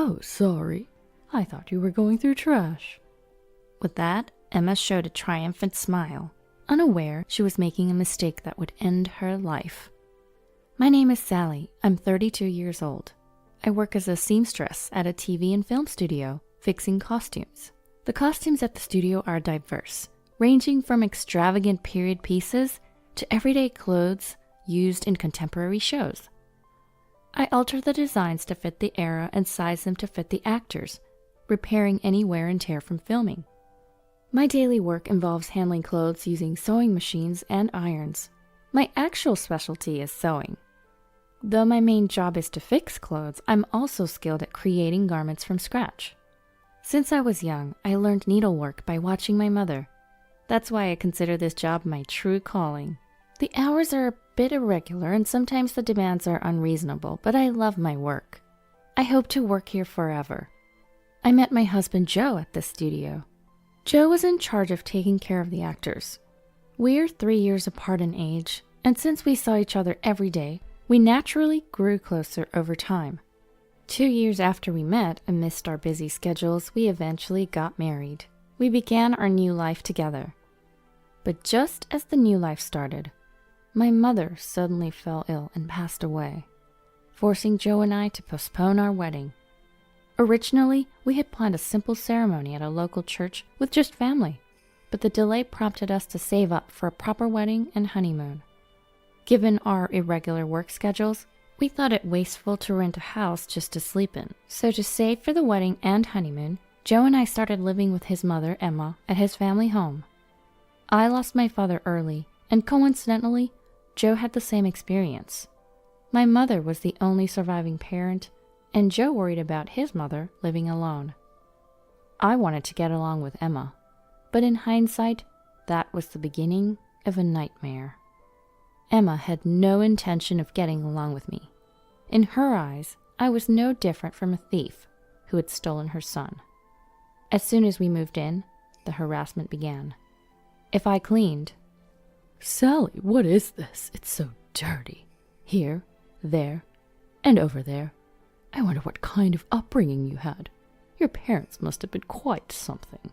Oh, sorry. I thought you were going through trash. With that, Emma showed a triumphant smile, unaware she was making a mistake that would end her life. My name is Sally. I'm 32 years old. I work as a seamstress at a TV and film studio, fixing costumes. The costumes at the studio are diverse, ranging from extravagant period pieces to everyday clothes used in contemporary shows. I alter the designs to fit the era and size them to fit the actors, repairing any wear and tear from filming. My daily work involves handling clothes using sewing machines and irons. My actual specialty is sewing. Though my main job is to fix clothes, I'm also skilled at creating garments from scratch. Since I was young, I learned needlework by watching my mother. That's why I consider this job my true calling. The hours are a bit irregular and sometimes the demands are unreasonable, but I love my work. I hope to work here forever. I met my husband Joe at this studio. Joe was in charge of taking care of the actors. We're 3 years apart in age, and since we saw each other every day, we naturally grew closer over time. 2 years after we met, amidst our busy schedules, we eventually got married. We began our new life together. But just as the new life started, my mother suddenly fell ill and passed away, forcing Joe and I to postpone our wedding. Originally, we had planned a simple ceremony at a local church with just family, but the delay prompted us to save up for a proper wedding and honeymoon. Given our irregular work schedules, we thought it wasteful to rent a house just to sleep in. So to save for the wedding and honeymoon, Joe and I started living with his mother, Emma, at his family home. I lost my father early, and coincidentally, Joe had the same experience. My mother was the only surviving parent, and Joe worried about his mother living alone. I wanted to get along with Emma, but in hindsight, that was the beginning of a nightmare. Emma had no intention of getting along with me. In her eyes, I was no different from a thief who had stolen her son. As soon as we moved in, the harassment began. If I cleaned, "Sally, what is this? It's so dirty. Here, there, and over there. I wonder what kind of upbringing you had. Your parents must have been quite something."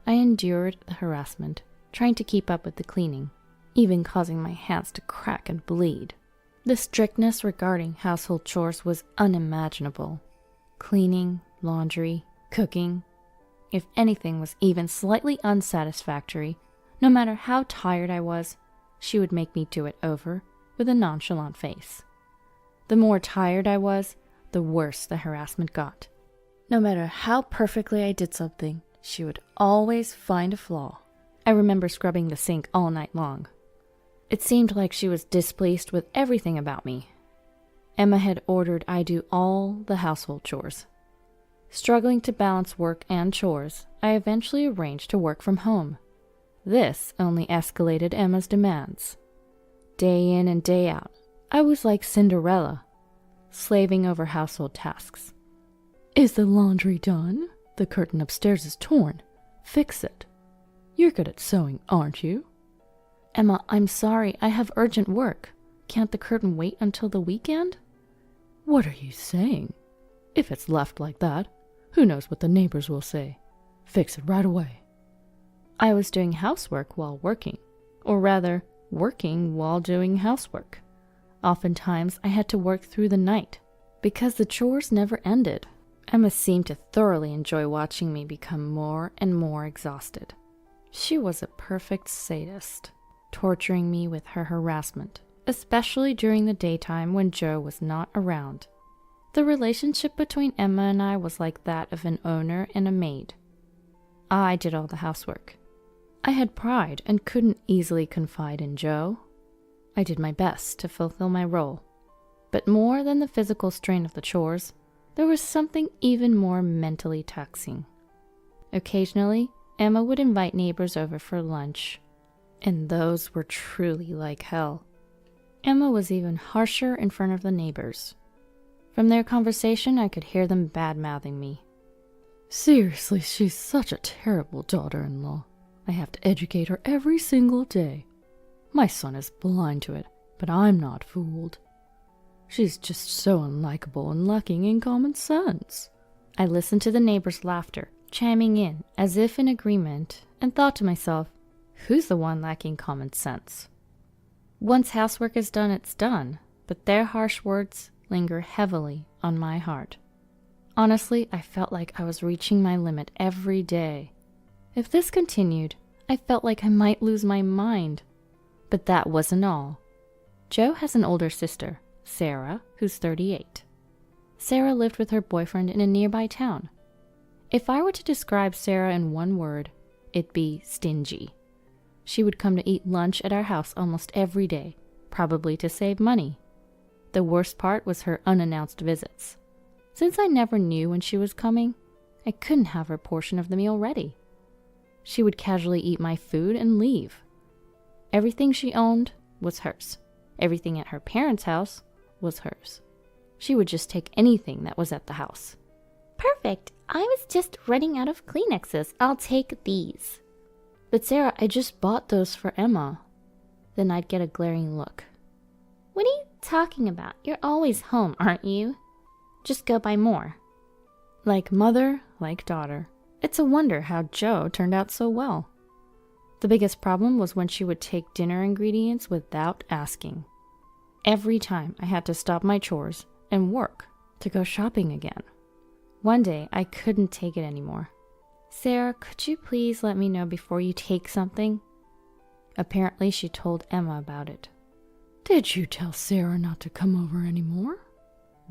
I endured the harassment, trying to keep up with the cleaning, even causing my hands to crack and bleed. The strictness regarding household chores was unimaginable. Cleaning, laundry, cooking. If anything was even slightly unsatisfactory, no matter how tired I was, she would make me do it over with a nonchalant face. The more tired I was, the worse the harassment got. No matter how perfectly I did something, she would always find a flaw. I remember scrubbing the sink all night long. It seemed like she was displeased with everything about me. Emma had ordered I do all the household chores. Struggling to balance work and chores, I eventually arranged to work from home. This only escalated Emma's demands. Day in and day out, I was like Cinderella, slaving over household tasks. "Is the laundry done? The curtain upstairs is torn. Fix it. You're good at sewing, aren't you?" "Emma, I'm sorry, I have urgent work. Can't the curtain wait until the weekend?" "What are you saying? If it's left like that, who knows what the neighbors will say. Fix it right away." I was doing housework while working, or rather, working while doing housework. Oftentimes, I had to work through the night, because the chores never ended. Emma seemed to thoroughly enjoy watching me become more and more exhausted. She was a perfect sadist, torturing me with her harassment, especially during the daytime when Joe was not around. The relationship between Emma and I was like that of an owner and a maid. I did all the housework. I had pride and couldn't easily confide in Joe. I did my best to fulfill my role, but more than the physical strain of the chores, there was something even more mentally taxing. Occasionally, Emma would invite neighbors over for lunch, and those were truly like hell. Emma was even harsher in front of the neighbors. From their conversation, I could hear them bad-mouthing me. "Seriously, she's such a terrible daughter-in-law. I have to educate her every single day. My son is blind to it, but I'm not fooled. She's just so unlikable and lacking in common sense." I listened to the neighbors' laughter, chiming in as if in agreement, and thought to myself, who's the one lacking common sense? Once housework is done, it's done, but their harsh words linger heavily on my heart. Honestly, I felt like I was reaching my limit every day. If this continued, I felt like I might lose my mind. But that wasn't all. Jo has an older sister, Sarah, who's 38. Sarah lived with her boyfriend in a nearby town. If I were to describe Sarah in one word, it'd be stingy. She would come to eat lunch at our house almost every day, probably to save money. The worst part was her unannounced visits. Since I never knew when she was coming, I couldn't have her portion of the meal ready. She would casually eat my food and leave. Everything she owned was hers. Everything at her parents' house was hers. She would just take anything that was at the house. Perfect. I was just running out of Kleenexes. I'll take these. But Sarah, I just bought those for Emma. Then I'd get a glaring look. What are you talking about? You're always home, aren't you? Just go buy more. Like mother, like daughter. It's a wonder how Jo turned out so well. The biggest problem was when she would take dinner ingredients without asking. Every time I had to stop my chores and work to go shopping again. One day, I couldn't take it anymore. Sarah, could you please let me know before you take something? Apparently, she told Emma about it. Did you tell Sarah not to come over anymore?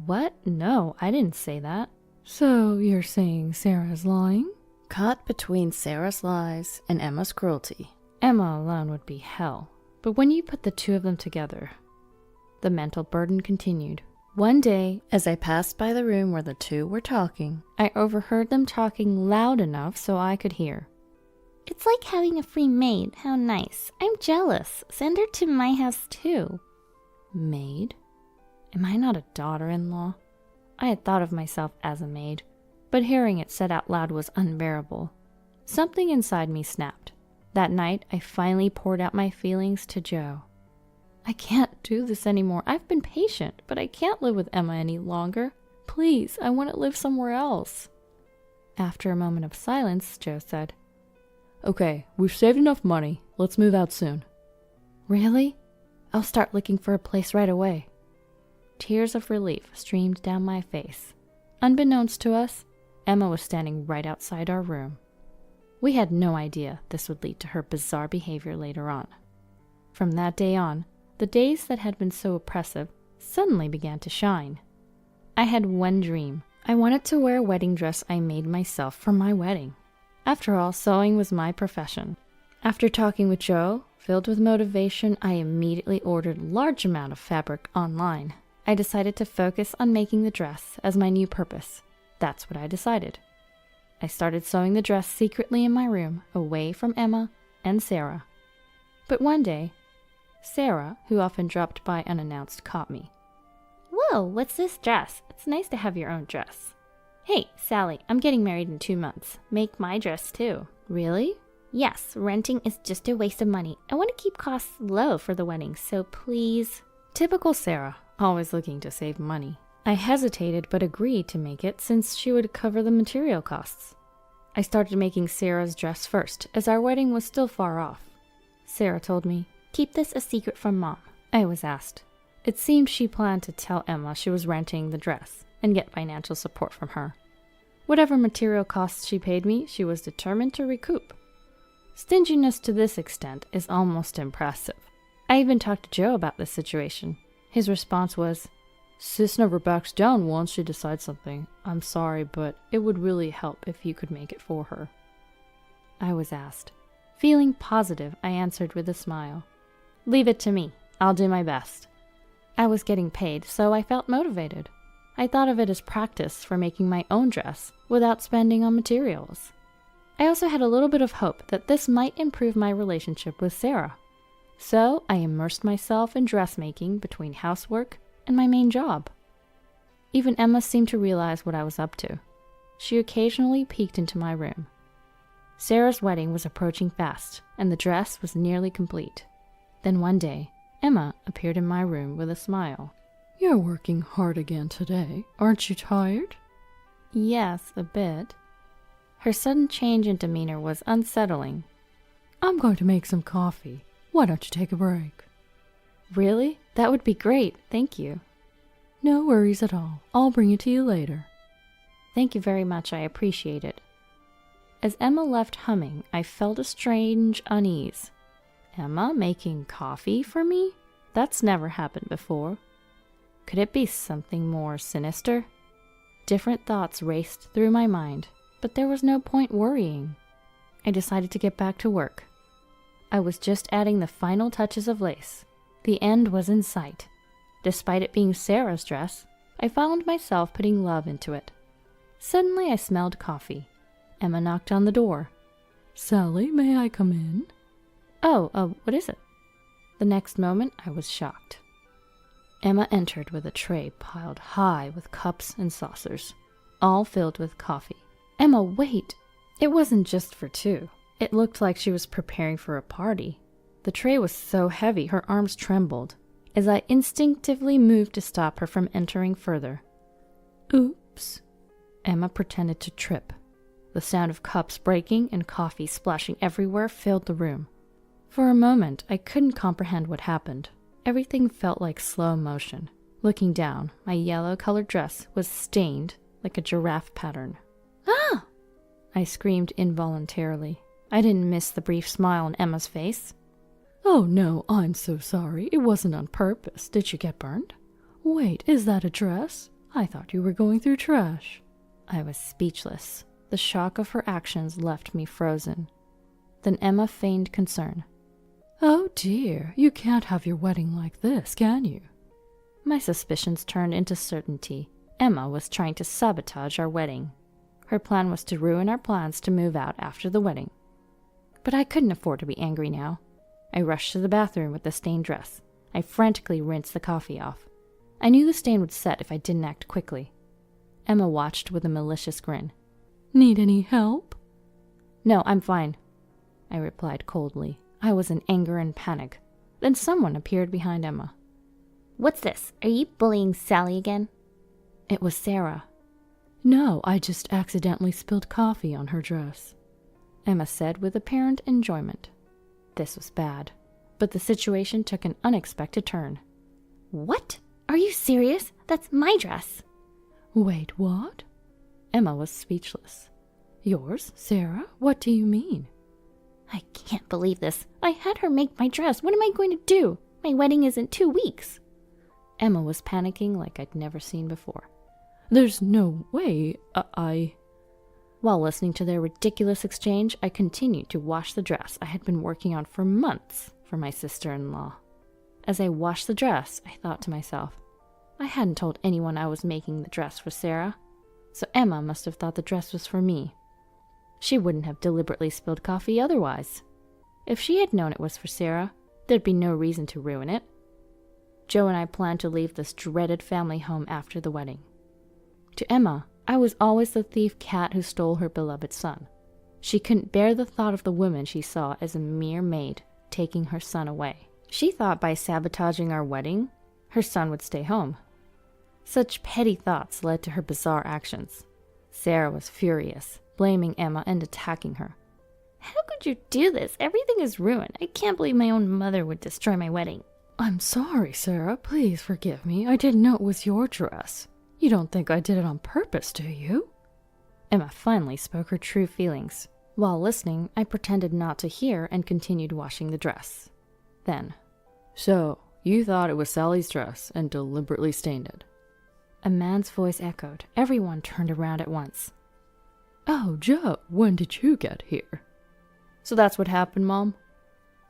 What? No, I didn't say that. So you're saying Sarah's lying? Caught between Sarah's lies and Emma's cruelty. Emma alone would be hell. But when you put the two of them together, the mental burden continued. One day, as I passed by the room where the two were talking, I overheard them talking loud enough so I could hear. It's like having a free maid. How nice. I'm jealous. Send her to my house too. Maid? Am I not a daughter-in-law? I had thought of myself as a maid, but hearing it said out loud was unbearable. Something inside me snapped. That night, I finally poured out my feelings to Jo. I can't do this anymore. I've been patient, but I can't live with Emma any longer. Please, I want to live somewhere else. After a moment of silence, Jo said, Okay, we've saved enough money. Let's move out soon. Really? I'll start looking for a place right away. Tears of relief streamed down my face. Unbeknownst to us, Emma was standing right outside our room. We had no idea this would lead to her bizarre behavior later on. From that day on, the days that had been so oppressive suddenly began to shine. I had one dream. I wanted to wear a wedding dress I made myself for my wedding. After all, sewing was my profession. After talking with Jo, filled with motivation, I immediately ordered a large amount of fabric online. I decided to focus on making the dress as my new purpose. That's what I decided. I started sewing the dress secretly in my room, away from Emma and Sarah. But one day, Sarah, who often dropped by unannounced, caught me. Whoa, what's this dress? It's nice to have your own dress. Hey, Sally, I'm getting married in 2 months. Make my dress too. Really? Yes, renting is just a waste of money. I want to keep costs low for the wedding, so please. Typical Sarah, always looking to save money. I hesitated but agreed to make it since she would cover the material costs. I started making Sarah's dress first, as our wedding was still far off. Sarah told me, Keep this a secret from Mom. I was asked. It seemed she planned to tell Emma she was renting the dress and get financial support from her. Whatever material costs she paid me, she was determined to recoup. Stinginess to this extent is almost impressive. I even talked to Jo about this situation. His response was, Sis never backs down once she decides something. I'm sorry, but it would really help if you could make it for her. I was asked. Feeling positive, I answered with a smile. Leave it to me. I'll do my best. I was getting paid, so I felt motivated. I thought of it as practice for making my own dress without spending on materials. I also had a little bit of hope that this might improve my relationship with Sarah. So I immersed myself in dressmaking between housework and my main job. Even Emma seemed to realize what I was up to. She occasionally peeked into my room. Sarah's wedding was approaching fast, and the dress was nearly complete. Then one day, Emma appeared in my room with a smile. You're working hard again today. Aren't you tired? Yes, a bit. Her sudden change in demeanor was unsettling. I'm going to make some coffee. Why don't you take a break? Really? That would be great, thank you. No worries at all. I'll bring it to you later. Thank you very much, I appreciate it. As Emma left humming, I felt a strange unease. Emma making coffee for me? That's never happened before. Could it be something more sinister? Different thoughts raced through my mind, but there was no point worrying. I decided to get back to work. I was just adding the final touches of lace. The end was in sight. Despite it being Sarah's dress, I found myself putting love into it. Suddenly I smelled coffee. Emma knocked on the door. Sally, may I come in? Oh, what is it? The next moment I was shocked. Emma entered with a tray piled high with cups and saucers, all filled with coffee. Emma, wait! It wasn't just for two. It looked like she was preparing for a party. The tray was so heavy her arms trembled, as I instinctively moved to stop her from entering further. Oops! Emma pretended to trip. The sound of cups breaking and coffee splashing everywhere filled the room. For a moment, I couldn't comprehend what happened. Everything felt like slow motion. Looking down, my yellow-colored dress was stained like a giraffe pattern. Ah! I screamed involuntarily. I didn't miss the brief smile on Emma's face. Oh no, I'm so sorry. It wasn't on purpose. Did you get burned? Wait, is that a dress? I thought you were going through trash. I was speechless. The shock of her actions left me frozen. Then Emma feigned concern. Oh dear, you can't have your wedding like this, can you? My suspicions turned into certainty. Emma was trying to sabotage our wedding. Her plan was to ruin our plans to move out after the wedding. But I couldn't afford to be angry now. I rushed to the bathroom with the stained dress. I frantically rinsed the coffee off. I knew the stain would set if I didn't act quickly. Emma watched with a malicious grin. Need any help? No, I'm fine, I replied coldly. I was in anger and panic. Then someone appeared behind Emma. What's this? Are you bullying Sally again? It was Sarah. No, I just accidentally spilled coffee on her dress, Emma said with apparent enjoyment. This was bad, but the situation took an unexpected turn. What? Are you serious? That's my dress. Wait, what? Emma was speechless. Yours, Sarah? What do you mean? I can't believe this. I had her make my dress. What am I going to do? My wedding is in 2 weeks. Emma was panicking like I'd never seen before. There's no way. While listening to their ridiculous exchange, I continued to wash the dress I had been working on for months for my sister-in-law. As I washed the dress, I thought to myself, I hadn't told anyone I was making the dress for Sarah, so Emma must have thought the dress was for me. She wouldn't have deliberately spilled coffee otherwise. If she had known it was for Sarah, there'd be no reason to ruin it. Joe and I planned to leave this dreaded family home after the wedding. To Emma, I was always the thief cat who stole her beloved son. She couldn't bear the thought of the woman she saw as a mere maid taking her son away. She thought by sabotaging our wedding, her son would stay home. Such petty thoughts led to her bizarre actions. Sarah was furious, blaming Emma and attacking her. How could you do this? Everything is ruined. I can't believe my own mother would destroy my wedding. I'm sorry, Sarah. Please forgive me. I didn't know it was your dress. You don't think I did it on purpose, do you? Emma finally spoke her true feelings. While listening, I pretended not to hear and continued washing the dress. Then, so, you thought it was Sally's dress and deliberately stained it? A man's voice echoed. Everyone turned around at once. Oh, Joe, when did you get here? So that's what happened, Mom?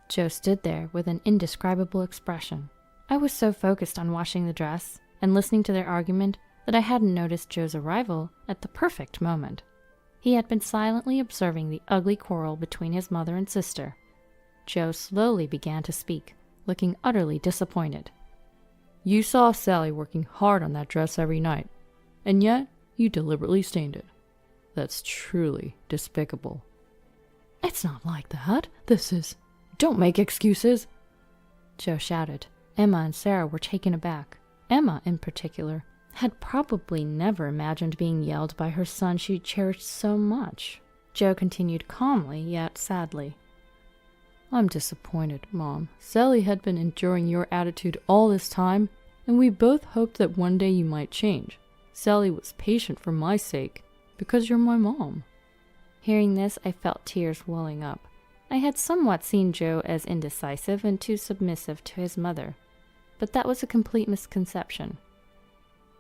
Joe stood there with an indescribable expression. I was so focused on washing the dress and listening to their argument that I hadn't noticed Joe's arrival at the perfect moment. He had been silently observing the ugly quarrel between his mother and sister. Joe slowly began to speak, looking utterly disappointed. You saw Sally working hard on that dress every night, and yet you deliberately stained it. That's truly despicable. It's not like that. This is... Don't make excuses, Joe shouted. Emma and Sarah were taken aback. Emma, in particular, had probably never imagined being yelled by her son she cherished so much. Joe continued calmly, yet sadly. I'm disappointed, Mom. Sally had been enduring your attitude all this time, and we both hoped that one day you might change. Sally was patient for my sake, because you're my mom. Hearing this, I felt tears welling up. I had somewhat seen Joe as indecisive and too submissive to his mother, but that was a complete misconception.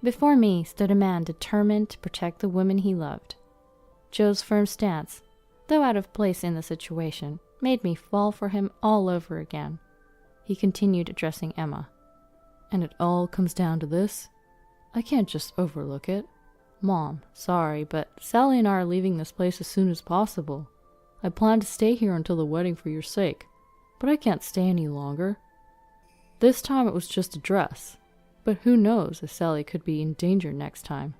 Before me stood a man determined to protect the woman he loved. Joe's firm stance, though out of place in the situation, made me fall for him all over again. He continued addressing Emma. And it all comes down to this? I can't just overlook it. Mom, sorry, but Sally and I are leaving this place as soon as possible. I plan to stay here until the wedding for your sake, but I can't stay any longer. This time it was just a dress, but who knows if Sally could be in danger next time.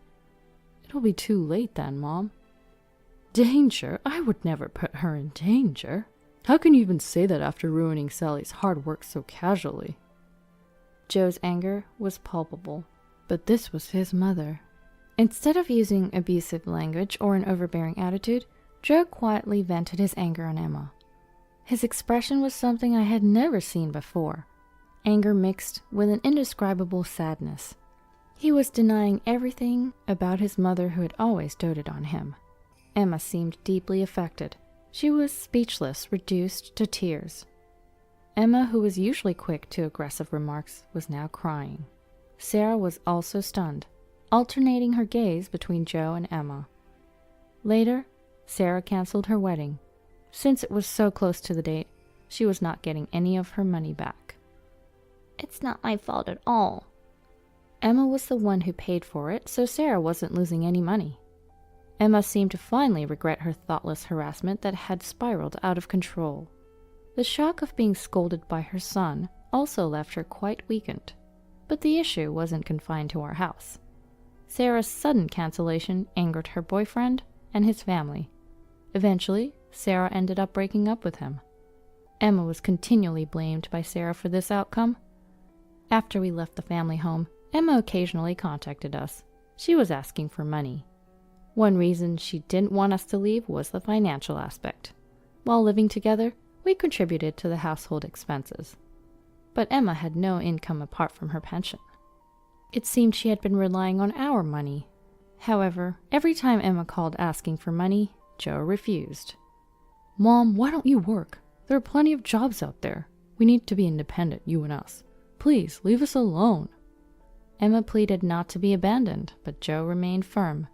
It'll be too late then, Mom. Danger? I would never put her in danger. How can you even say that after ruining Sally's hard work so casually? Joe's anger was palpable, but this was his mother. Instead of using abusive language or an overbearing attitude, Joe quietly vented his anger on Emma. His expression was something I had never seen before, anger mixed with an indescribable sadness. He was denying everything about his mother who had always doted on him. Emma seemed deeply affected. She was speechless, reduced to tears. Emma, who was usually quick to aggressive remarks, was now crying. Sarah was also stunned, alternating her gaze between Joe and Emma. Later, Sarah canceled her wedding. Since it was so close to the date, she was not getting any of her money back. It's not my fault at all. Emma was the one who paid for it, so Sarah wasn't losing any money. Emma seemed to finally regret her thoughtless harassment that had spiraled out of control. The shock of being scolded by her son also left her quite weakened. But the issue wasn't confined to our house. Sarah's sudden cancellation angered her boyfriend and his family. Eventually, Sarah ended up breaking up with him. Emma was continually blamed by Sarah for this outcome. After we left the family home, Emma occasionally contacted us. She was asking for money. One reason she didn't want us to leave was the financial aspect. While living together, we contributed to the household expenses. But Emma had no income apart from her pension. It seemed she had been relying on our money. However, every time Emma called asking for money, Joe refused. Mom, why don't you work? There are plenty of jobs out there. We need to be independent, you and us. Please, leave us alone. Emma pleaded not to be abandoned, but Joe remained firm.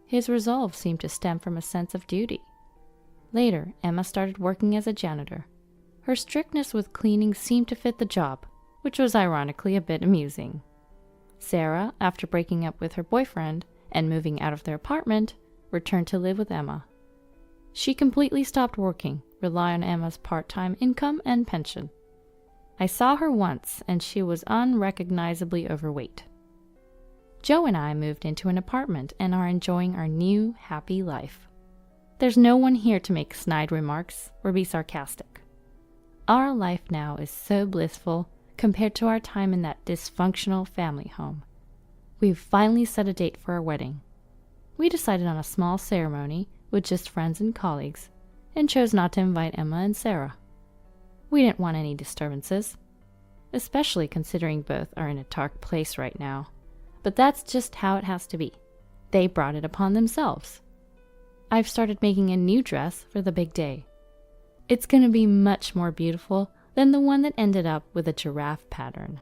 His resolve seemed to stem from a sense of duty. Later, Emma started working as a janitor. Her strictness with cleaning seemed to fit the job, which was ironically a bit amusing. Sarah, after breaking up with her boyfriend and moving out of their apartment, returned to live with Emma. She completely stopped working, relying on Emma's part-time income and pension. I saw her once, and she was unrecognizably overweight. Joe and I moved into an apartment and are enjoying our new, happy life. There's no one here to make snide remarks or be sarcastic. Our life now is so blissful compared to our time in that dysfunctional family home. We've finally set a date for our wedding. We decided on a small ceremony with just friends and colleagues, and chose not to invite Emma and Sarah. We didn't want any disturbances, especially considering both are in a dark place right now. But that's just how it has to be. They brought it upon themselves. I've started making a new dress for the big day. It's going to be much more beautiful than the one that ended up with a giraffe pattern.